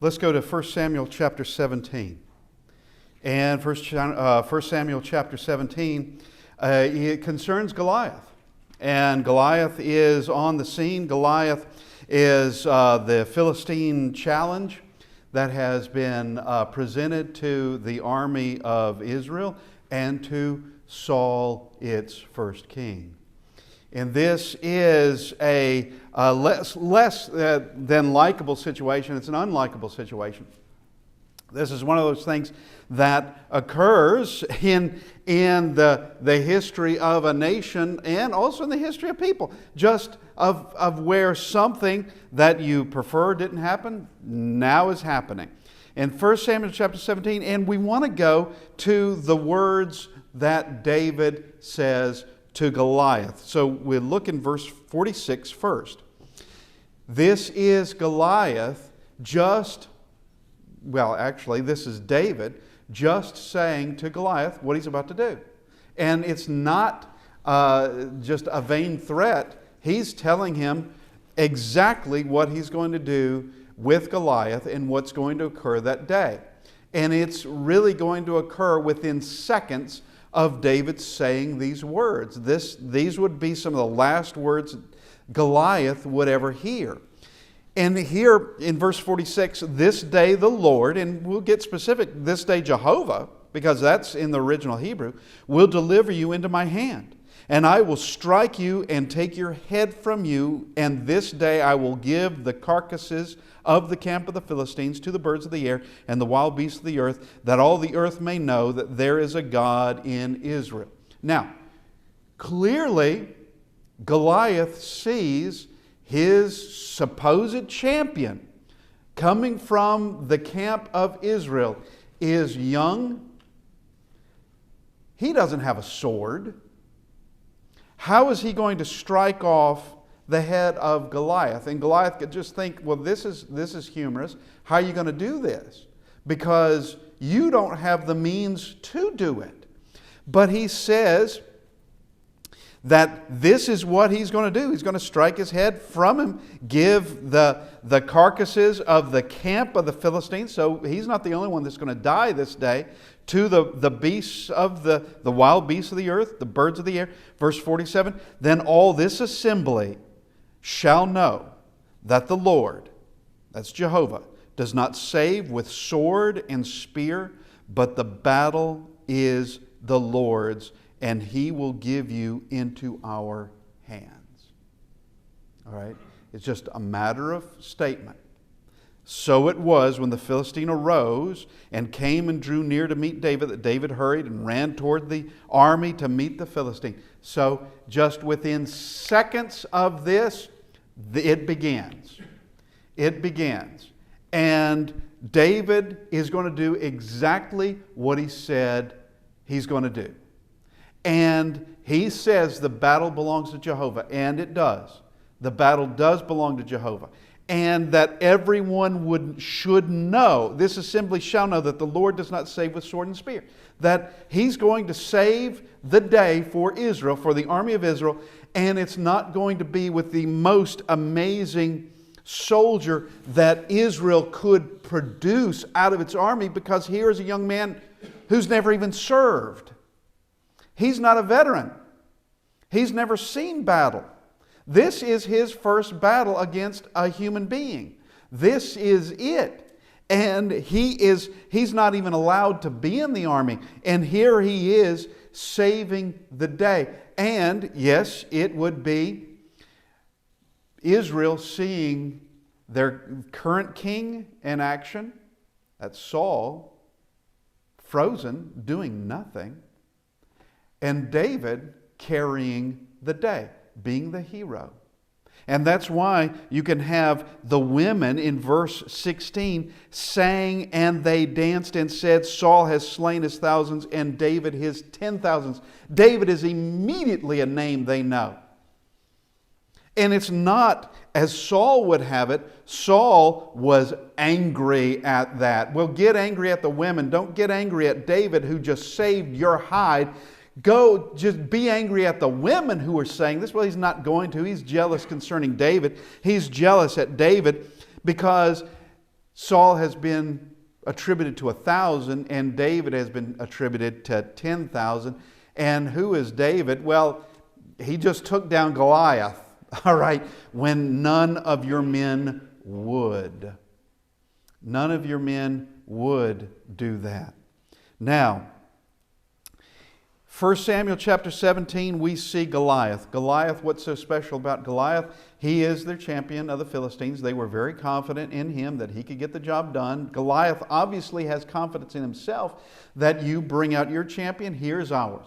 Let's go to 1 Samuel chapter 17. And 1 Samuel chapter 17, it concerns Goliath. And Goliath is on the scene. Goliath is the Philistine challenge that has been presented to the army of Israel and to Saul, its first king. And this is a less than likable situation. It's an unlikable situation. This is one of those things that occurs in the history of a nation and also in the history of people. Just of where something that you prefer didn't happen, now is happening. In 1 Samuel chapter 17, and we want to go to the words that David says to Goliath. So we'll look in verse 46 first. This is Goliath this is David just saying to Goliath what he's about to do. And it's not just a vain threat. He's telling him exactly what he's going to do with Goliath and what's going to occur that day. And it's really going to occur within seconds of David saying these words. These would be some of the last words Goliath would ever hear. And here in verse 46, this day the Lord, and we'll get specific, this day Jehovah, because that's in the original Hebrew, will deliver you into my hand. And I will strike you and take your head from you, and this day I will give the carcasses of the camp of the Philistines to the birds of the air and the wild beasts of the earth, that all the earth may know that there is a God in Israel. Now, clearly, Goliath sees his supposed champion coming from the camp of Israel is young. He doesn't have a sword. How is he going to strike off the head of Goliath? And Goliath could just think, well, this is humorous. How are you going to do this? Because you don't have the means to do it. But he says that this is what he's going to do. He's going to strike his head from him, give the carcasses of the camp of the Philistines. So he's not the only one that's going to die this day. To the beasts of the wild beasts of the earth, the birds of the air. Verse 47, then all this assembly shall know that the Lord, that's Jehovah, does not save with sword and spear, but the battle is the Lord's, and He will give you into our hands. All right? It's just a matter of statement. So it was when the Philistine arose and came and drew near to meet David that David hurried and ran toward the army to meet the Philistine. So just within seconds of this, it begins. It begins. And David is going to do exactly what he said he's going to do. And he says the battle belongs to Jehovah, and it does. The battle does belong to Jehovah. And that everyone should know, this assembly shall know that the Lord does not save with sword and spear. That He's going to save the day for Israel, for the army of Israel, and it's not going to be with the most amazing soldier that Israel could produce out of its army, because here is a young man who's never even served. He's not a veteran. He's never seen battle. This is his first battle against a human being. This is it. And he's not even allowed to be in the army. And here he is saving the day. And yes, it would be Israel seeing their current king in action. That's Saul, frozen, doing nothing. And David carrying the day, being the hero. And that's why you can have the women in verse 16 sang, and they danced and said, Saul has slain his thousands and David his 10,000s. David is immediately a name they know. And it's not as Saul would have it. Saul was angry at that. Well, get angry at the women. Don't get angry at David, who just saved your hide. Go, just be angry at the women who are saying this. Well, he's not going to. He's jealous concerning David. He's jealous at David because Saul has been attributed to 1,000, and David has been attributed to 10,000. And who is David? Well, he just took down Goliath, all right, when none of your men would. None of your men would do that. Now, 1 Samuel chapter 17, we see Goliath. Goliath, what's so special about Goliath? He is their champion of the Philistines. They were very confident in him that he could get the job done. Goliath obviously has confidence in himself that you bring out your champion, here's ours.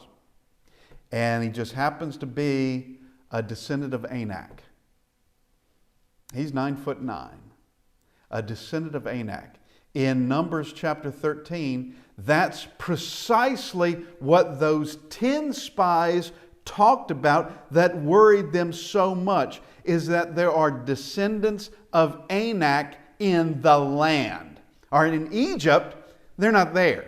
And he just happens to be a descendant of Anak. He's 9'9", a descendant of Anak. In Numbers chapter 13, that's precisely what those 10 spies talked about that worried them so much, is that there are descendants of Anak in the land. All right, in Egypt, they're not there.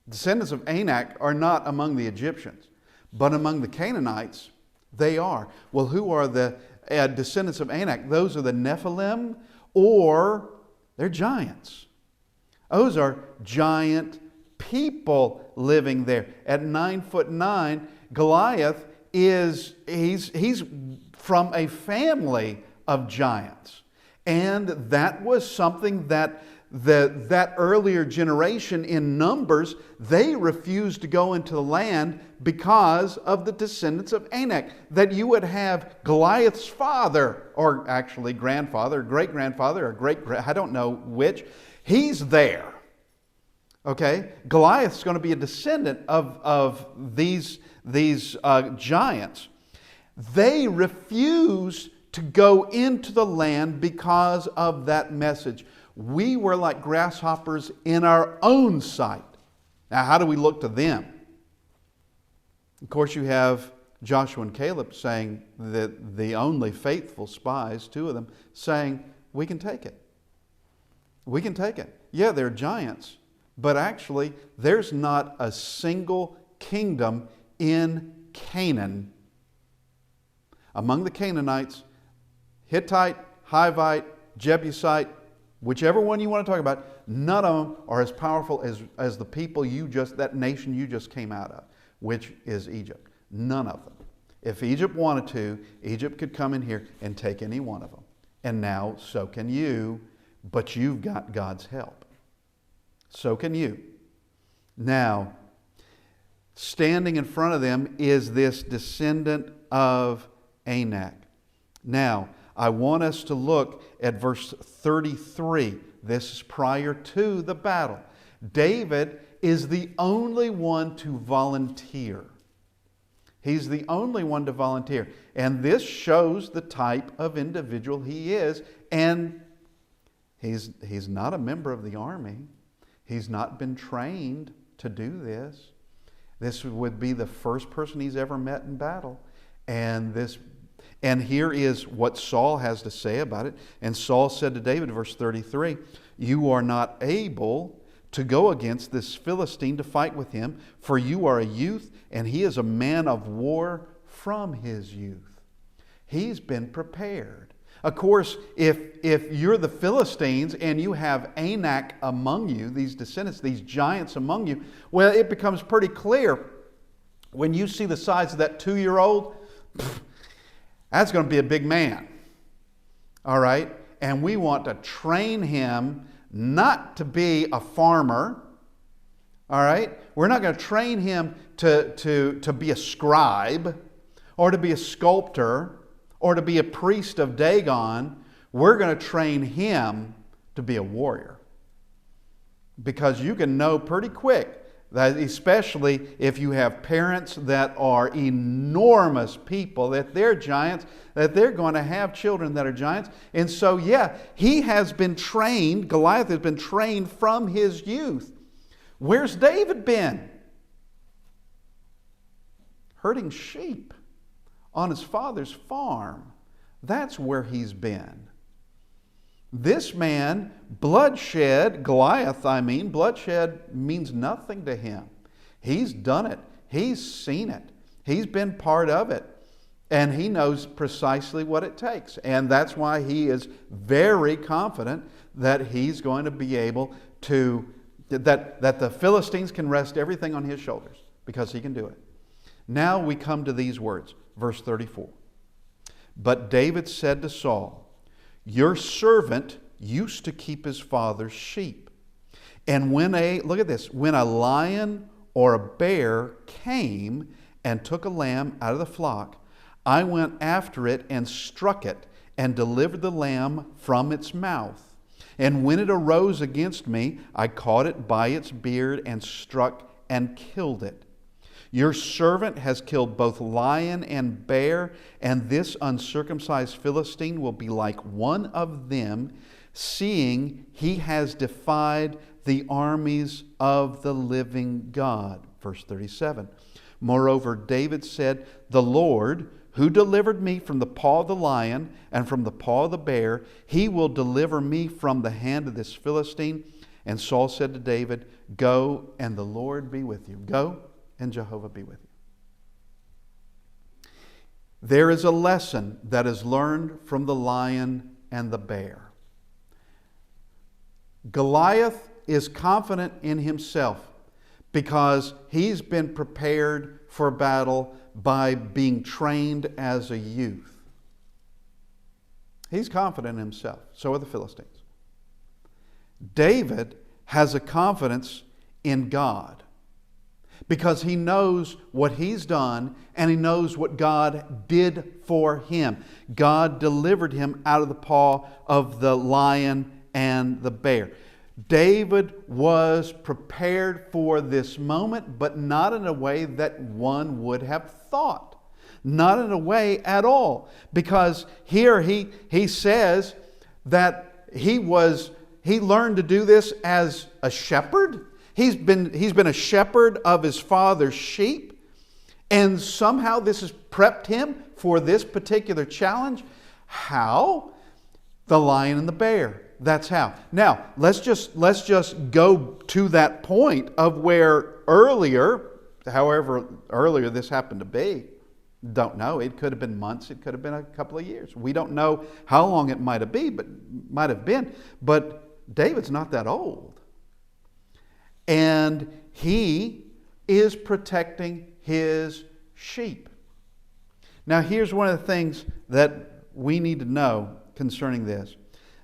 Descendants of Anak are not among the Egyptians, but among the Canaanites, they are. Well, who are the descendants of Anak? Those are the Nephilim, or they're giants. Those are giant people living there. At 9'9", Goliath he's from a family of giants. And that was something that that earlier generation in Numbers, they refused to go into the land because of the descendants of Anak. That you would have Goliath's father, or actually grandfather, great-grandfather, or I don't know which, he's there. Okay? Goliath's going to be a descendant of these giants. They refused to go into the land because of that message. We were like grasshoppers in our own sight. Now, how do we look to them? Of course, you have Joshua and Caleb saying that the only faithful spies, 2 of them, saying, we can take it. We can take it. Yeah, they're giants, but actually, there's not a single kingdom in Canaan. Among the Canaanites, Hittite, Hivite, Jebusite, whichever one you want to talk about, none of them are as powerful as the people that nation you just came out of, which is Egypt. None of them. If Egypt wanted to, Egypt could come in here and take any one of them. And now, so can you, but you've got God's help. So can you. Now, standing in front of them is this descendant of Anak. Now, I want us to look at verse 33. This is prior to the battle. David is the only one to volunteer. He's the only one to volunteer. And this shows the type of individual he is. And he's not a member of the army. He's not been trained to do this. This would be the first person he's ever met in battle. And here is what Saul has to say about it. And Saul said to David, verse 33, you are not able to go against this Philistine to fight with him, for you are a youth, and he is a man of war from his youth. He's been prepared. Of course, if you're the Philistines and you have Anak among you, these descendants, these giants among you, well, it becomes pretty clear when you see the size of that 2-year-old, that's going to be a big man. All right? And we want to train him not to be a farmer. All right? We're not going to train him to be a scribe or to be a sculptor or to be a priest of Dagon. We're going to train him to be a warrior. Because you can know pretty quick that, especially if you have parents that are enormous people, that they're giants, that they're going to have children that are giants. And so, yeah, he has been trained, Goliath has been trained from his youth. Where's David been? Herding sheep on his father's farm. That's where he's been. This man, bloodshed means nothing to him. He's done it. He's seen it. He's been part of it. And he knows precisely what it takes. And that's why he is very confident that he's going to be able to, that the Philistines can rest everything on his shoulders because he can do it. Now we come to these words, verse 34. But David said to Saul, your servant used to keep his father's sheep. And look at this, when a lion or a bear came and took a lamb out of the flock, I went after it and struck it and delivered the lamb from its mouth. And when it arose against me, I caught it by its beard and struck and killed it. Your servant has killed both lion and bear, and this uncircumcised Philistine will be like one of them, seeing he has defied the armies of the living God. Verse 37. Moreover, David said, the Lord, who delivered me from the paw of the lion and from the paw of the bear, he will deliver me from the hand of this Philistine. And Saul said to David, go, and the Lord be with you. Go, and Jehovah be with you. There is a lesson that is learned from the lion and the bear. Goliath is confident in himself because he's been prepared for battle by being trained as a youth. He's confident in himself. So are the Philistines. David has a confidence in God because he knows what he's done and he knows what God did for him. God delivered him out of the paw of the lion and the bear. David was prepared for this moment, but not in a way that one would have thought. Not in a way at all. Because here he says that he learned to do this as a shepherd. He's been a shepherd of his father's sheep. And somehow this has prepped him for this particular challenge. How? The lion and the bear. That's how. Now, let's just go to that point of where however earlier this happened to be. Don't know. It could have been months. It could have been a couple of years. We don't know how long it might have been. But David's not that old. And he is protecting his sheep. Now, here's one of the things that we need to know concerning this.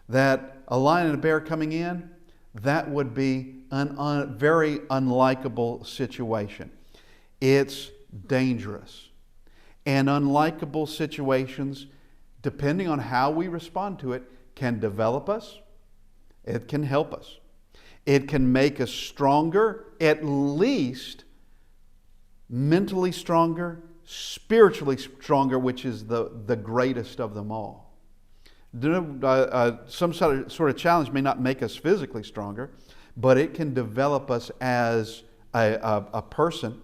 That a lion and a bear coming in, that would be a very unlikable situation. It's dangerous. And unlikable situations, depending on how we respond to it, can develop us. It can help us. It can make us stronger, at least mentally stronger, spiritually stronger, which is the greatest of them all. Some sort of challenge may not make us physically stronger, but it can develop us as a person.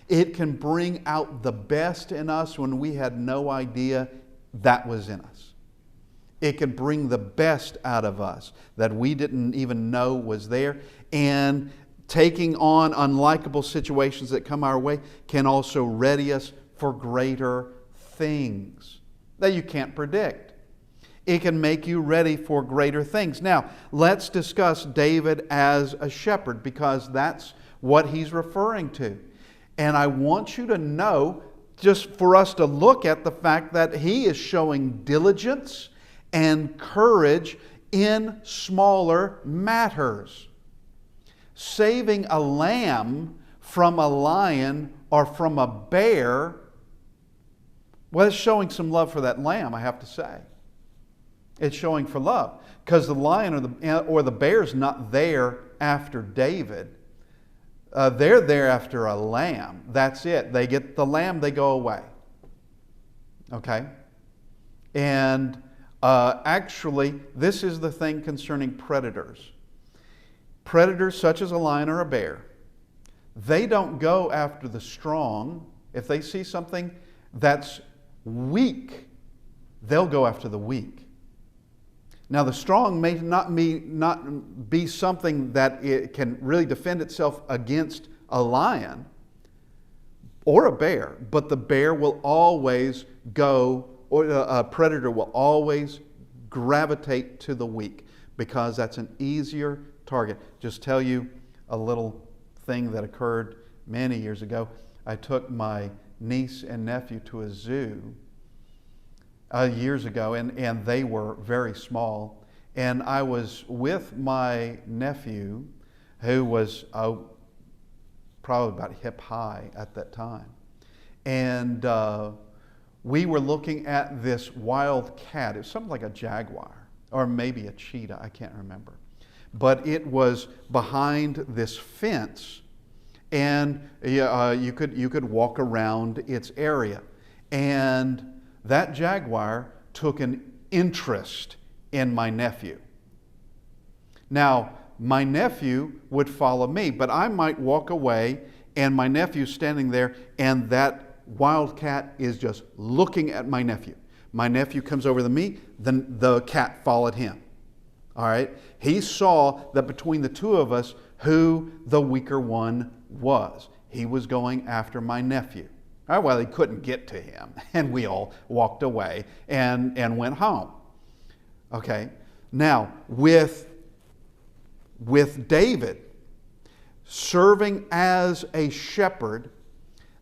It can bring out the best in us when we had no idea that was in us. It can bring the best out of us that we didn't even know was there. And taking on unlikable situations that come our way can also ready us for greater things that you can't predict. It can make you ready for greater things. Now, let's discuss David as a shepherd because that's what he's referring to. And I want you to know, just for us to look at the fact that he is showing diligence and courage in smaller matters. Saving a lamb from a lion or from a bear, well, it's showing some love for that lamb, I have to say. It's showing for love. Because the lion or the bear's not there after David. They're there after a lamb. That's it. They get the lamb, they go away. Okay? And actually, this is the thing concerning predators. Predators such as a lion or a bear, they don't go after the strong. If they see something that's weak, they'll go after the weak. Now, the strong may not be something that it can really defend itself against a lion or a bear, but the bear will always go, or a predator will always gravitate to the weak because that's an easier target. Just tell you a little thing that occurred many years ago. I took my niece and nephew to a zoo years ago, and they were very small. And I was with my nephew, who was probably about hip high at that time. And we were looking at this wild cat. It was something like a jaguar, or maybe a cheetah, I can't remember. But it was behind this fence, and you could walk around its area. And that jaguar took an interest in my nephew. Now, my nephew would follow me, but I might walk away, and my nephew's standing there, and that wildcat is just looking at my nephew. My nephew comes over to me, then the cat followed him. All right? He saw that between the two of us, who the weaker one was. He was going after my nephew. All right, well, he couldn't get to him, and we all walked away and went home. Okay? Now, with David serving as a shepherd,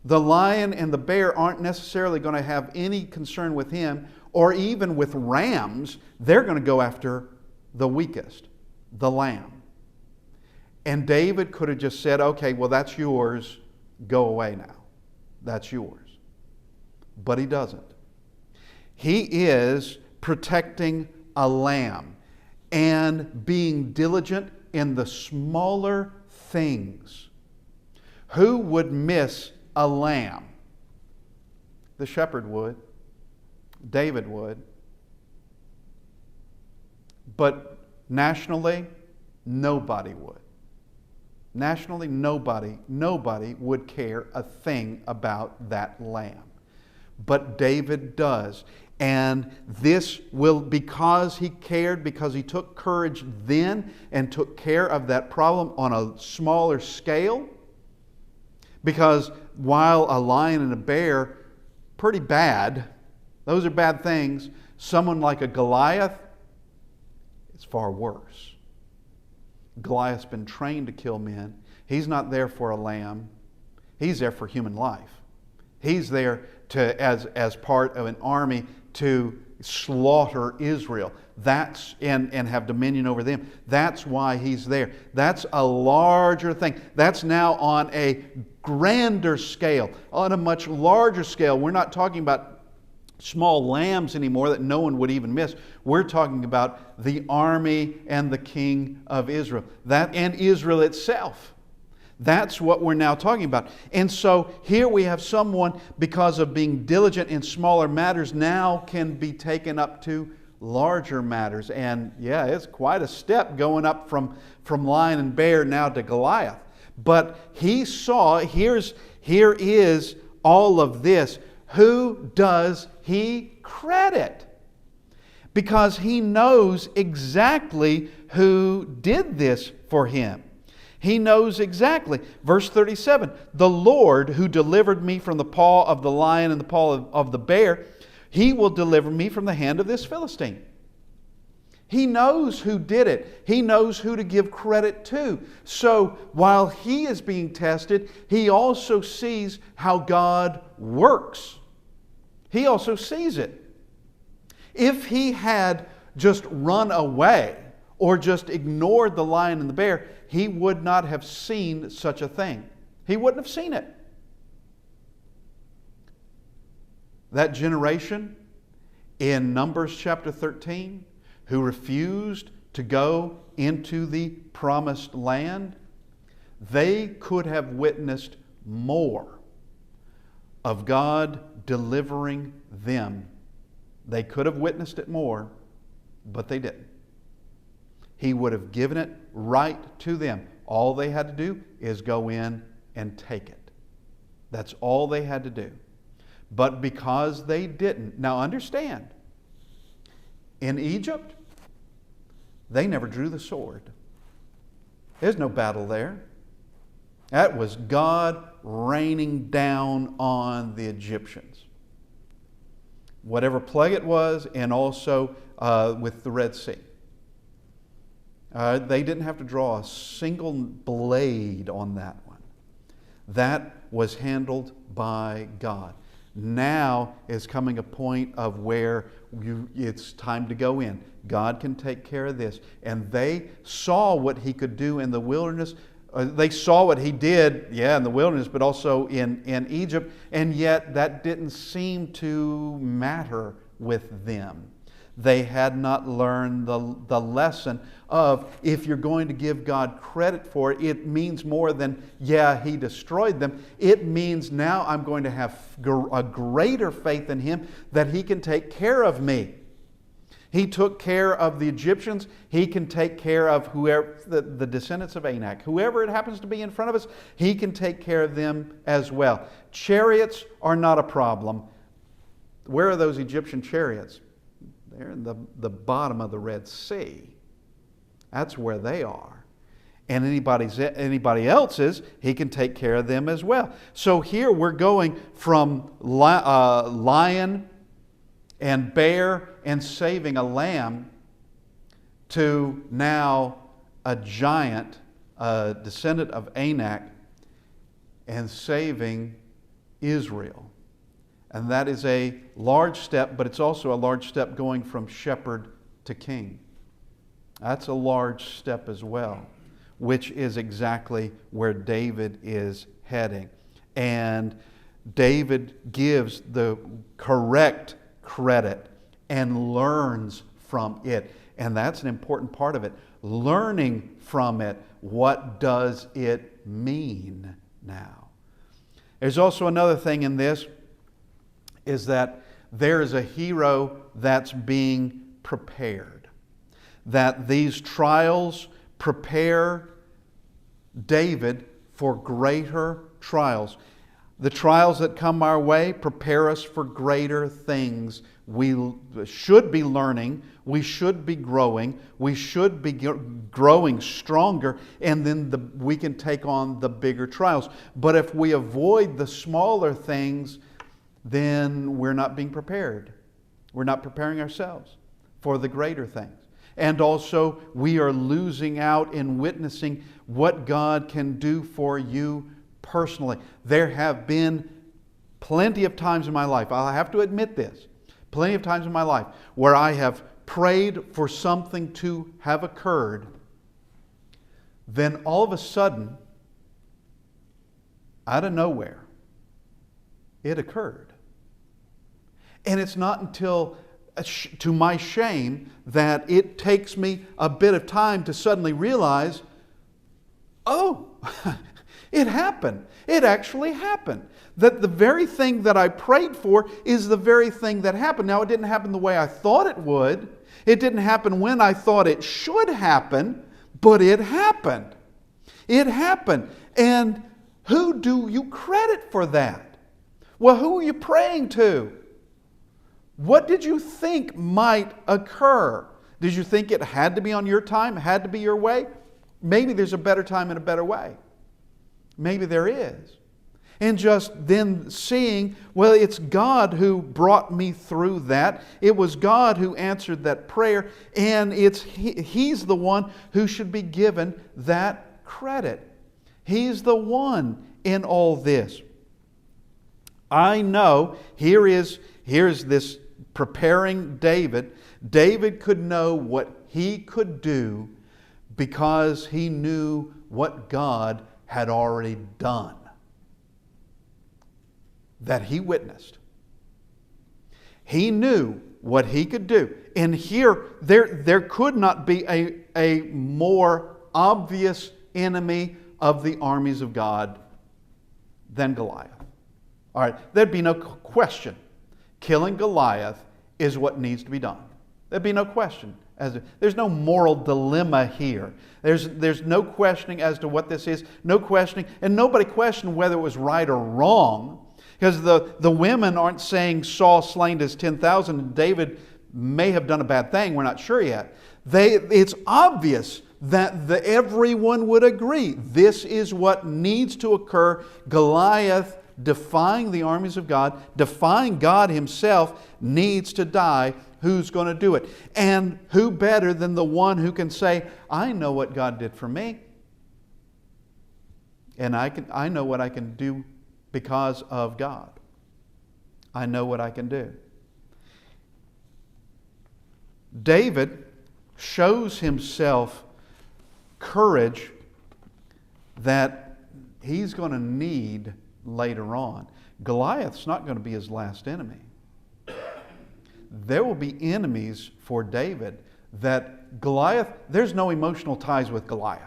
the lion and the bear aren't necessarily going to have any concern with him, or even with rams. They're going to go after the weakest, the lamb. And David could have just said, okay, well, that's yours. Go away now. That's yours. But he doesn't. He is protecting a lamb and being diligent in the smaller things. Who would miss a lamb? The shepherd would. David would. But nationally, nobody would. Nationally, nobody would care a thing about that lamb. But David does. And this will, because he cared, because he took courage then and took care of that problem on a smaller scale. Because while a lion and a bear, pretty bad, those are bad things, someone like a Goliath, it's far worse. Goliath's been trained to kill men. He's not there for a lamb. He's there for human life. He's there to as part of an army to slaughter Israel. That's and have dominion over them. That's why he's there. That's a larger thing. That's now on a grander scale, on a much larger scale. We're not talking about small lambs anymore that no one would even miss. We're talking about the army and the king of Israel. That and Israel itself. That's what we're now talking about. And so here we have someone, because of being diligent in smaller matters, now can be taken up to larger matters. And yeah, it's quite a step going up from lion and bear now to Goliath. But he saw, here is all of this. Who does he credit? Because he knows exactly who did this for him. He knows exactly. Verse 37, the Lord who delivered me from the paw of the lion and the paw of the bear, he will deliver me from the hand of this Philistine. He knows who did it. He knows who to give credit to. So while he is being tested, he also sees how God works. He also sees it. If he had just run away or just ignored the lion and the bear, he would not have seen such a thing. He wouldn't have seen it. That generation in Numbers chapter 13, who refused to go into the promised land, they could have witnessed more of God delivering them. They could have witnessed it more, but they didn't. He would have given it right to them. All they had to do is go in and take it. That's all they had to do. But because they didn't, now understand, in Egypt, they never drew the sword. There's no battle there. That was God raining down on the Egyptians. Whatever plague it was, and also with the Red Sea. They didn't have to draw a single blade on that one. That was handled by God. Now is coming a point of where it's time to go in. God can take care of this. And they saw what He could do in the wilderness. They saw what He did, in the wilderness, but also in Egypt. And yet that didn't seem to matter with them. They had not learned the lesson of, if you're going to give God credit for it, it means more than, He destroyed them. It means now I'm going to have a greater faith in Him that He can take care of me. He took care of the Egyptians. He can take care of whoever, the descendants of Anak. Whoever it happens to be in front of us, He can take care of them as well. Chariots are not a problem. Where are those Egyptian chariots? They're in the bottom of the Red Sea. That's where they are. And anybody else's, He can take care of them as well. So here we're going from lion and bear and saving a lamb to now a giant, a descendant of Anak, and saving Israel. And that is a large step, but it's also a large step going from shepherd to king. That's a large step as well, which is exactly where David is heading. And David gives the correct credit and learns from it. And that's an important part of it. Learning from it. What does it mean now? There's also another thing in this, is that there is a hero that's being prepared. That these trials prepare David for greater trials. The trials that come our way prepare us for greater things. We should be learning, we should be growing, we should be growing stronger, and then we can take on the bigger trials. But if we avoid the smaller things, then we're not being prepared. We're not preparing ourselves for the greater things. And also, we are losing out in witnessing what God can do for you personally. There have been plenty of times in my life, I have to admit this, plenty of times in my life where I have prayed for something to have occurred, then all of a sudden, out of nowhere, it occurred. And it's not until, to my shame, that it takes me a bit of time to suddenly realize, oh, it happened. It actually happened. That the very thing that I prayed for is the very thing that happened. Now, it didn't happen the way I thought it would. It didn't happen when I thought it should happen, but it happened. It happened. And who do you credit for that? Well, who are you praying to? What did you think might occur? Did you think it had to be on your time, had to be your way? Maybe there's a better time and a better way. Maybe there is. And just then seeing, well, it's God who brought me through that. It was God who answered that prayer, and He's the one who should be given that credit. He's the one in all this. I know, here's this preparing David. David could know what he could do because he knew what God had already done, that he witnessed. He knew what he could do. And here, there could not be a more obvious enemy of the armies of God than Goliath. All right, there'd be no question. Killing Goliath is what needs to be done. There'd be no question. There's no moral dilemma here. There's no questioning as to what this is. No questioning. And nobody questioned whether it was right or wrong. Because the women aren't saying Saul slain his 10,000 and David may have done a bad thing. We're not sure yet. It's obvious that everyone would agree. This is what needs to occur. Goliath, defying the armies of God, defying God Himself, needs to die. who's going to do it. And who better than the one who can say, I know what God did for me. And I know what I can do because of God. I know what I can do. David shows himself courage that he's going to need later on. Goliath's not going to be his last enemy. There will be enemies for David that Goliath, there's no emotional ties with Goliath.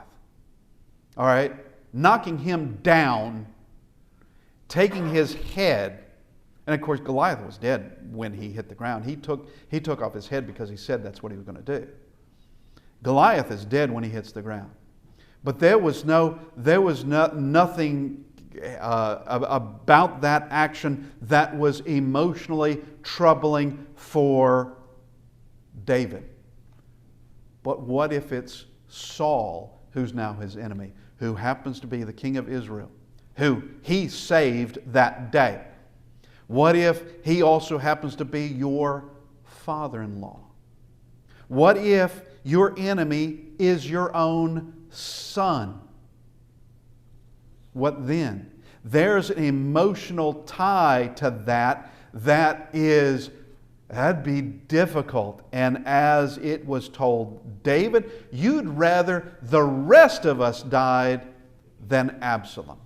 All right? Knocking him down, taking his head, and of course Goliath was dead when he hit the ground. He took off his head because he said that's what he was going to do. Goliath is dead when he hits the ground. But there was nothing about that action that was emotionally troubling for David. But what if it's Saul, who's now his enemy, who happens to be the king of Israel, who he saved that day? What if he also happens to be your father-in-law? What if your enemy is your own son? What then? There's an emotional tie to that'd be difficult. And as it was told David, you'd rather the rest of us died than Absalom.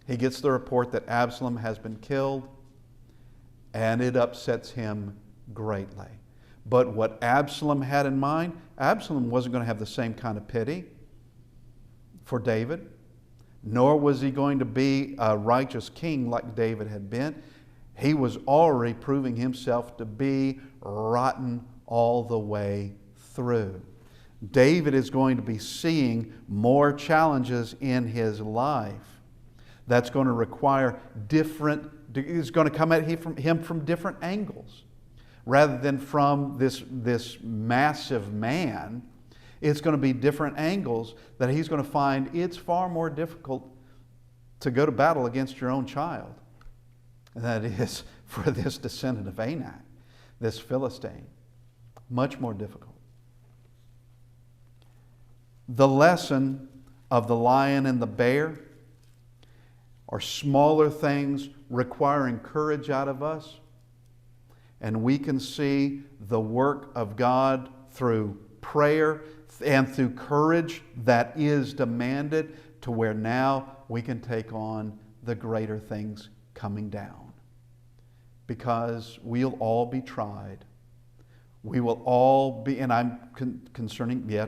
He gets the report that Absalom has been killed, and it upsets him greatly. But what Absalom had in mind, Absalom wasn't going to have the same kind of pity for David, nor was he going to be a righteous king like David had been. He was already proving himself to be rotten all the way through. David is going to be seeing more challenges in his life. That's going to require it's going to come at him from different angles. Rather than from this massive man, it's going to be different angles that he's going to find it's far more difficult to go to battle against your own child than it is for this descendant of Anak, this Philistine. Much more difficult. The lesson of the lion and the bear are smaller things requiring courage out of us. And we can see the work of God through prayer and through courage that is demanded, to where now we can take on the greater things coming down. Because we'll all be tried. We will all be, and I'm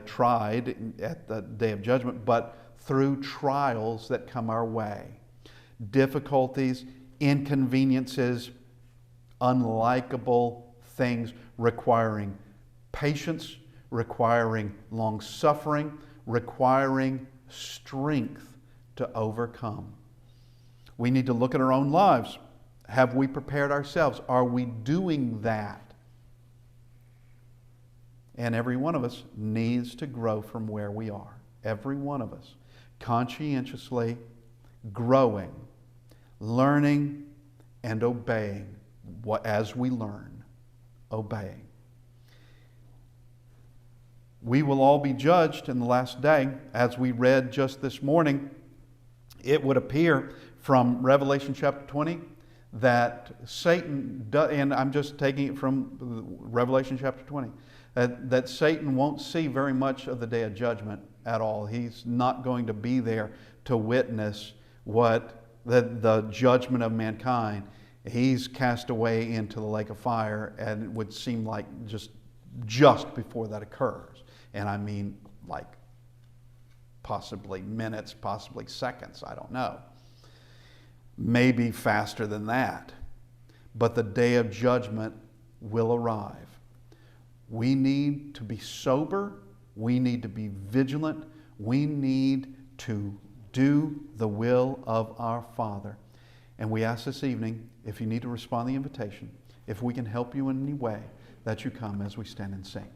tried at the day of judgment, but through trials that come our way. Difficulties, inconveniences, unlikable things requiring patience, requiring long-suffering, requiring strength to overcome. We need to look at our own lives. Have we prepared ourselves? Are we doing that? And every one of us needs to grow from where we are. Every one of us. Conscientiously growing, learning, and obeying. As we learn, obeying. We will all be judged in the last day. As we read just this morning, it would appear from Revelation chapter 20 that Satan, and I'm just taking it from Revelation chapter 20, that Satan won't see very much of the day of judgment at all. He's not going to be there to witness what the judgment of mankind. He's cast away into the lake of fire, and it would seem like just before that occurs. And I mean like possibly minutes, possibly seconds, I don't know. Maybe faster than that. But the day of judgment will arrive. We need to be sober. We need to be vigilant. We need to do the will of our Father. And we ask this evening, if you need to respond to the invitation, if we can help you in any way, that you come as we stand and sing.